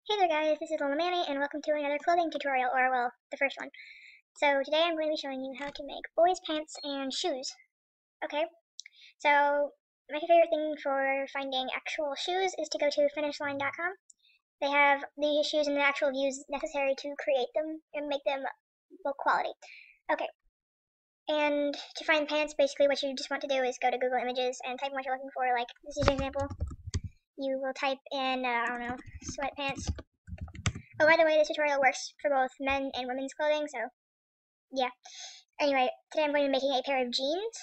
Hey there guys, this is Lola Manny and welcome to another clothing tutorial, or well, the first one. So today I'm going to be showing you how to make boys' pants and shoes. Okay, so my favorite thing for finding actual shoes is to go to finishline.com. They have the shoes and the actual views necessary to create them and make them low quality. Okay, and to find pants, basically what you just want to do is go to Google Images and type in what you're looking for, like this is an example. You will type in, I don't know, sweatpants. Oh, by the way, this tutorial works for both men and women's clothing, so yeah. Anyway, today I'm going to be making a pair of jeans,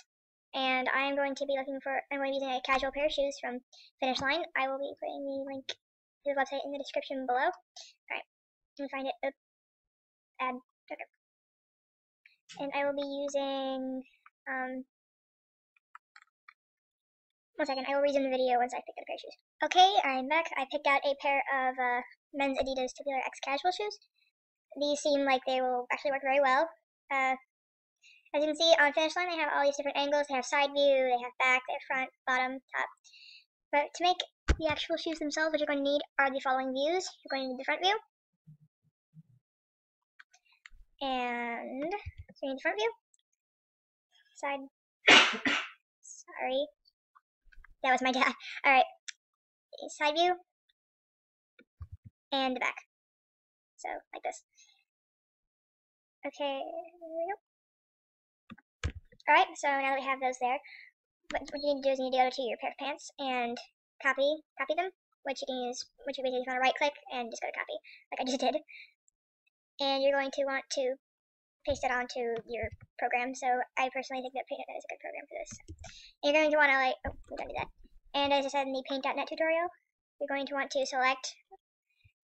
and I'm going to be using a casual pair of shoes from Finish Line. I will be putting the link to the website in the description below. Alright, let me find it. Add, okay. And I will be using, one second, I will resume the video once I pick out a pair of shoes. Okay, I'm back. I picked out a pair of men's Adidas Tubular X casual shoes. These seem like they will actually work very well. As you can see on Finish Line, they have all these different angles. They have side view, they have back, they have front, bottom, top. But to make the actual shoes themselves, what you're going to need are the following views. You're going to need the front view, and so you need the front view, side, sorry, that was my dad. Alright, side view, and the back. So, like this. Okay, there we go. Alright, so now that we have those there, what you need to do is you need to go to your pair of pants and copy them, which you basically just want to right click and just go to copy, like I just did. And you're going to want to paste it onto your program, so I personally think that Paint.net is a good program for this. And you're going to want to we don't do that. And as I said in the Paint.net tutorial, you're going to want to select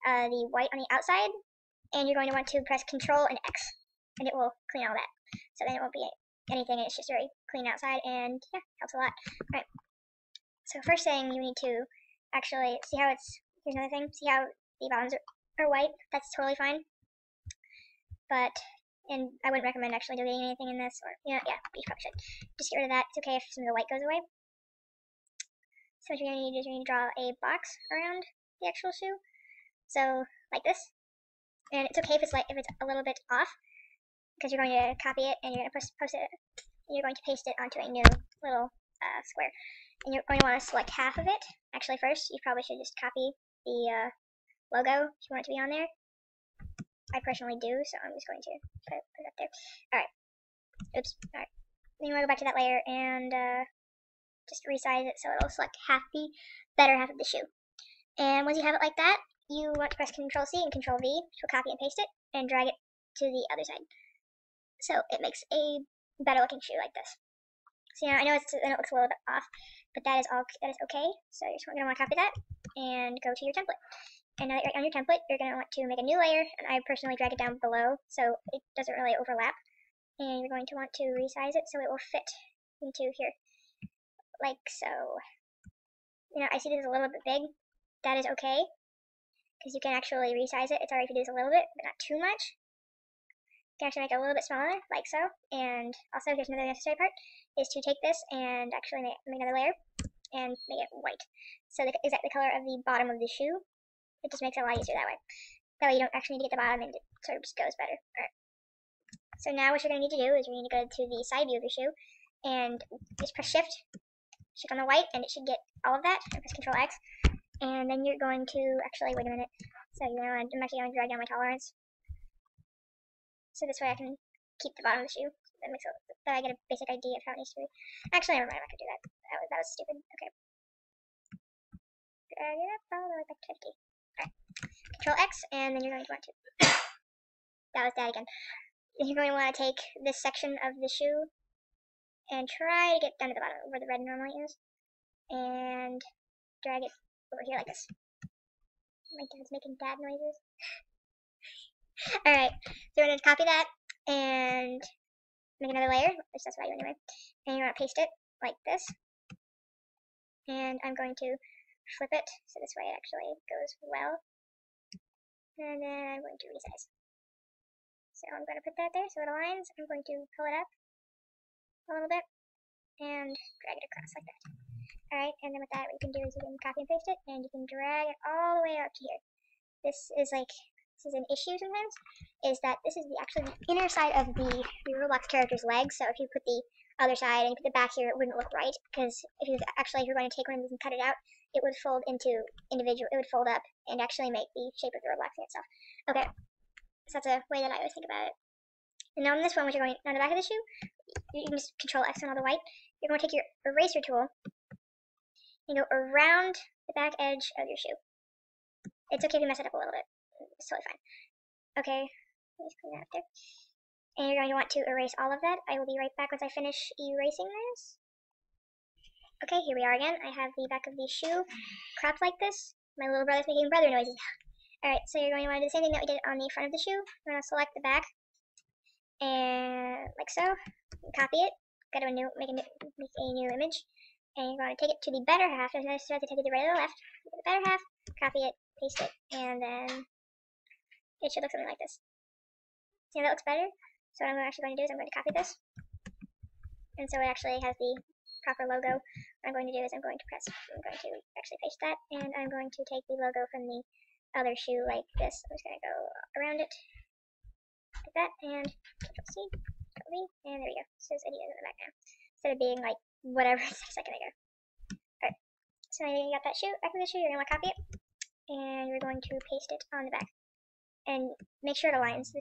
the white on the outside, and you're going to want to press Control and X, and it will clean all that. So then it won't be anything, and it's just very clean outside, and yeah, helps a lot. Alright, so first thing you need to actually see how here's another thing, see how the bottoms are white. That's totally fine. And I wouldn't recommend actually doing anything in this, or, yeah, you probably should. Just get rid of that. It's okay if some of the white goes away. So what you're going to need is you're going to draw a box around the actual shoe. So, like this. And it's okay if it's a little bit off, because you're going to copy it, and you're going to post it, you're going to paste it onto a new little square. And you're going to want to select half of it. Actually, first, you probably should just copy the logo if you want it to be on there. I personally do, so I'm just going to put it up there. Alright. Oops. Alright. Then you want to go back to that layer and just resize it so it'll select the better half of the shoe. And once you have it like that, you want to press Control C and Control V, which will copy and paste it, and drag it to the other side. So it makes a better looking shoe like this. So I know it looks a little bit off, but that is okay. So you're just going to want to copy that and go to your template. And now that you're on your template, you're going to want to make a new layer, and I personally drag it down below so it doesn't really overlap. And you're going to want to resize it so it will fit into here, like so. I see this is a little bit big. That is okay, because you can actually resize it. It's alright if you do this a little bit, but not too much. You can actually make it a little bit smaller, like so. And also, here's another necessary part, is to take this and actually make another layer and make it white. So the exact color of the bottom of the shoe. It just makes it a lot easier that way. That way you don't actually need to get the bottom, and it sort of just goes better. Alright. So now what you're going to need to do is you're going to go to the side view of your shoe and just press shift on the white, and it should get all of that, and press Control X. And then you're going to actually, wait a minute. So I'm actually going to drag down my tolerance. So this way I can keep the bottom of the shoe. That I get a basic idea of how it needs to be. Actually, never mind, I'm not going to do that. That was stupid. Okay. Drag it up all the way back to 50. Alright. Control X, and then you're going to want to. That was that again. You're going to want to take this section of the shoe and try to get down to the bottom where the red normally is, and drag it over here like this. My dad's making dad noises. Alright, so we're going to copy that and make another layer, which that's what I do anyway. And you want to paste it like this. And I'm going to flip it so this way it actually goes well. And then I'm going to resize. So I'm going to put that there so it aligns. I'm going to pull it up a little bit and drag it across like that. Alright, and then with that what you can do is you can copy and paste it, and you can drag it all the way up to here. this is an issue sometimes, is that this is actually the inner side of the Roblox character's leg. So if you put the other side and you put the back here, it wouldn't look right, because if you're going to take one of these and cut it out, it would fold into it would fold up and actually make the shape of the Roblox thing itself. Okay, so that's a way that I always think about it. And now on this one, which you're going on the back of the shoe, you can just control X on all the white. You're going to take your eraser tool and go around the back edge of your shoe. It's okay if you mess it up a little bit. It's totally fine. Okay, just clean that up there. And you're going to want to erase all of that. I will be right back once I finish erasing this. Okay, here we are again. I have the back of the shoe cropped like this. My little brother's making brother noises. Alright, so you're going to want to do the same thing that we did on the front of the shoe. We're going to select the back, and like so. Copy it. Go to make a new image. And you're going to take it to the better half. There's no start to take it to the right or the left. The better half, copy it, paste it, and then it should look something like this. See how that looks better? So what I'm actually going to do is I'm going to copy this. And so it actually has the proper logo. What I'm going to do is I'm going to actually paste that, and I'm going to take the logo from the other shoe like this. I'm just going to go around it like that, and Control C, Control V, and there we go. It says ideas in the back now. Instead of being like whatever it said a second ago. Alright, so now you got that shoe, back of the shoe, you're going to want to copy it, and you're going to paste it on the back. And make sure it aligns.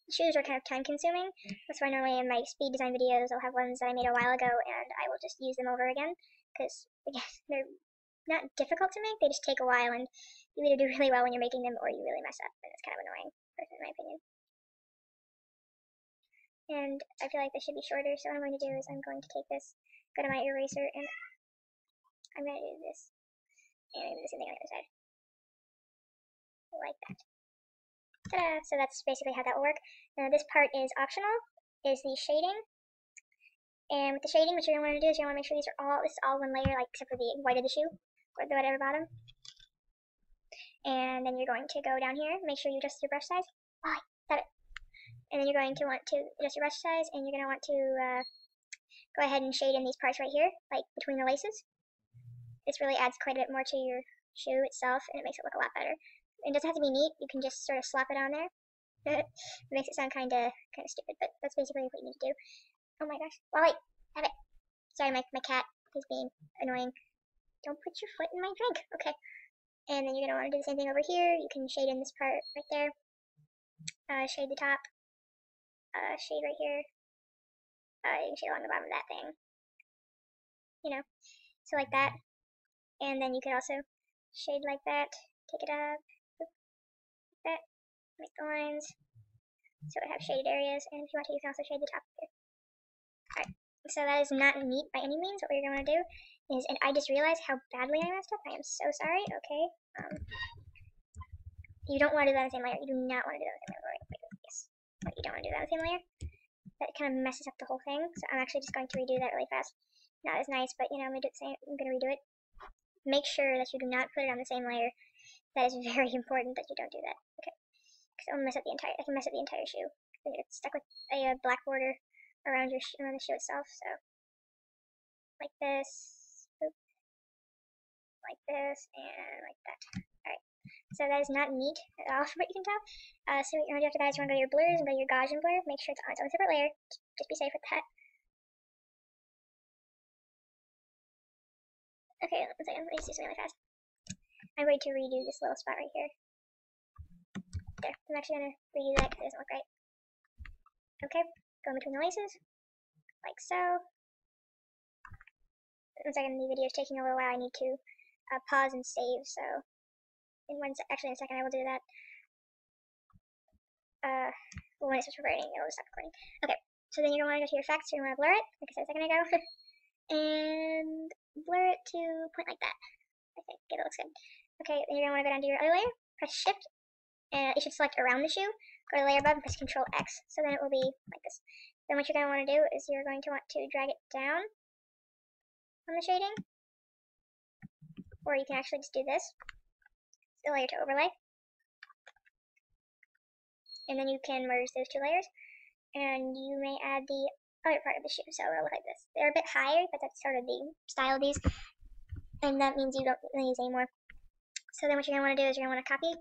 Shoes are kind of time consuming. That's why normally in my speed design videos I'll have ones that I made a while ago and I will just use them over again, because they're not difficult to make, they just take a while, and you either do really well when you're making them or you really mess up, and it's kind of annoying, in my opinion. And I feel like this should be shorter, so what I'm going to do is I'm going to take this, go to my eraser, and I'm going to do this, and I'm going to do the same thing on the other side. Like that. Ta-da! So that's basically how that will work. Now this part is optional, is the shading. And with the shading, what you're going to want to do is you're going to make sure this is all one layer, like except for the white of the shoe, or the whatever bottom. And then you're going to go down here, make sure you adjust your brush size. Oh, got it. And then you're going to want to adjust your brush size, and you're going to want to go ahead and shade in these parts right here, like between the laces. This really adds quite a bit more to your shoe itself, and it makes it look a lot better. It doesn't have to be neat, you can just sort of slap it on there. It makes it sound kind of stupid, but that's basically what you need to do. Oh my gosh. Wally, have it. Sorry, my cat is being annoying. Don't put your foot in my drink. Okay. And then you're going to want to do the same thing over here. You can shade in this part right there. Shade the top. Shade right here. You can shade along the bottom of that thing. You know. So like that. And then you could also shade like that. Take it up. Like that. Make the lines. So it have shaded areas. And if you want to, you can also shade the top here. Alright. So that is not neat by any means. What we're going to do is, and I just realized how badly I messed up. I am so sorry. Okay. You don't want to do that on the same layer. You do not want to do that on the same layer. Yes. You don't want to do that on the same layer. That kind of messes up the whole thing. So I'm actually just going to redo that really fast. Not as nice, but you know, I'm going to do the same. I'm going to redo it. Make sure that you do not put it on the same layer. That is very important that you don't do that. Okay. Because it'll mess up the entire. I can mess up the entire shoe. It's stuck with a black border around the shoe itself. So like this, like this, and like that. Alright. So that is not neat at all from what you can tell. So what you're going to do after that is you're going to go to your blurs and go to your Gaussian blur. Make sure it's on its own separate layer. Just be safe with that. Okay, 1 second. Let me just do something really fast. I'm going to redo this little spot right here. There. I'm actually going to redo that because it doesn't look right. Okay. Go in between the laces. Like so. 1 second. The video is taking a little while. I need to pause and save. So actually in a second I will do that. When it starts recording, it'll stop recording. Okay. So then you're going to want to go to your effects. You're going to want to blur it, like I said a second ago. And blur it to a point like that. I think it looks good. Okay, then you're going to want to go down to your other layer, press shift, and you should select around the shoe, go to the layer above and press Control X, so then it will be like this. Then what you're going to want to do is you're going to want to drag it down on the shading, or you can actually just do this, the layer to overlay, and then you can merge those two layers, and you may add the other part of the shoe, so it'll look like this. They're a bit higher, but that's sort of the style of these, and that means you don't use any more. So then what you're going to want to do is you're going to want to copy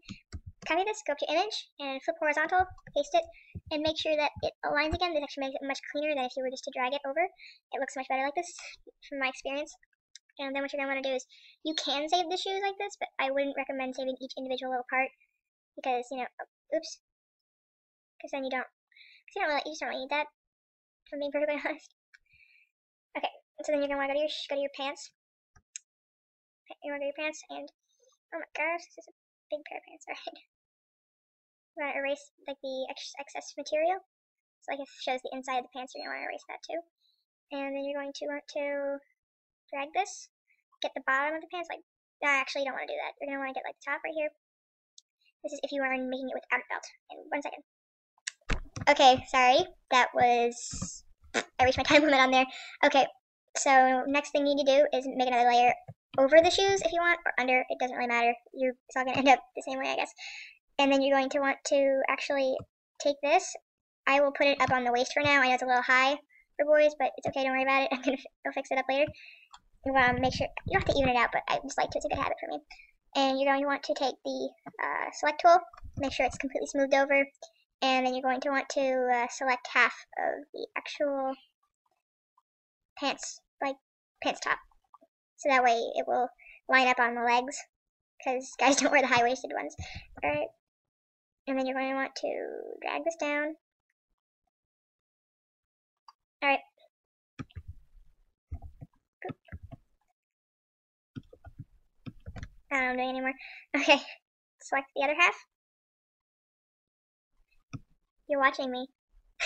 copy this, go up to image, and flip horizontal, paste it, and make sure that it aligns again. This actually makes it much cleaner than if you were just to drag it over. It looks much better like this, from my experience. And then what you're going to want to do is, you can save the shoes like this, but I wouldn't recommend saving each individual little part, because, you know, oops, because then you just don't really need that, if I'm being perfectly honest. Okay, so then you're going to want to go to your pants. Okay, you want to go to your pants, and, oh my gosh, this is a big pair of pants, alright. You want to erase, like, the excess material, so like it shows the inside of the pants, you're going to want to erase that too. And then you're going to want to drag this, get the bottom of the pants, like, actually you don't want to do that. You're going to want to get, like, the top right here. This is if you are making it without a belt. And 1 second. Okay, sorry, that was, I reached my time limit on there. Okay, so next thing you need to do is make another layer over the shoes if you want, or under, it doesn't really matter. It's all going to end up the same way, I guess. And then you're going to want to actually take this. I will put it up on the waist for now. I know it's a little high for boys, but it's okay, don't worry about it. I'll fix it up later. You want to make sure, you don't have to even it out, but I just like to, it's a good habit for me. And you're going to want to take the select tool, make sure it's completely smoothed over, and then you're going to want to select half of the actual pants, like pants top. So that way it will line up on the legs, because guys don't wear the high-waisted ones. Alright, and then you're going to want to drag this down. Alright. I don't know what I'm doing anymore. Okay, select the other half. You're watching me.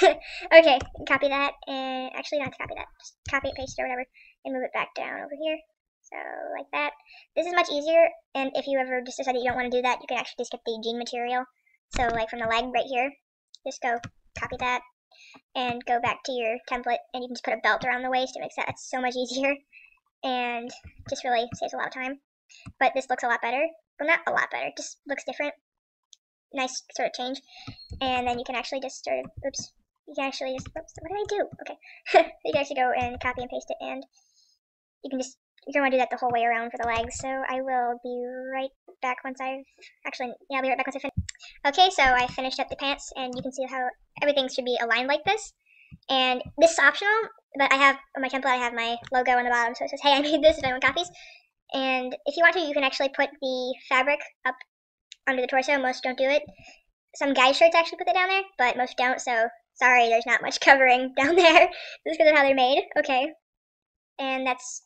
Okay, copy that, and actually you don't have to copy that. Just copy it, paste it, or whatever, and move it back down over here. So, like that. This is much easier, and if you ever just decide that you don't want to do that, you can actually just get the jean material. So, like from the leg right here, just go copy that, and go back to your template, and you can just put a belt around the waist. It makes that so much easier, and just really saves a lot of time. But this looks a lot better. Well, not a lot better, it just looks different. Nice sort of change. And then you can actually just sort of, oops, you can actually just, oops, what did I do? Okay. You can actually go and copy and paste it, and you can just, you're going to want to do that the whole way around for the legs. So I will be right back once I've, actually, yeah, I'll be right back once I finish. Okay, so I finished up the pants, and you can see how everything should be aligned like this. And this is optional, but I have, on my template, I have my logo on the bottom, so it says, hey, I made this if anyone copies. And if you want to, you can actually put the fabric up under the torso. Most don't do it. Some guys' shirts actually put it down there, but most don't, so sorry, there's not much covering down there. Just because of how they're made. Okay. And that's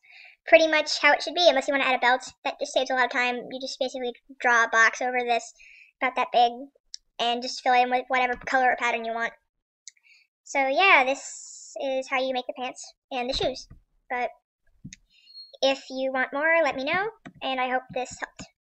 pretty much how it should be, unless you want to add a belt. That just saves a lot of time. You just basically draw a box over this, about that big, and just fill in with whatever color or pattern you want. So yeah, this is how you make the pants and the shoes. But if you want more, let me know, and I hope this helped.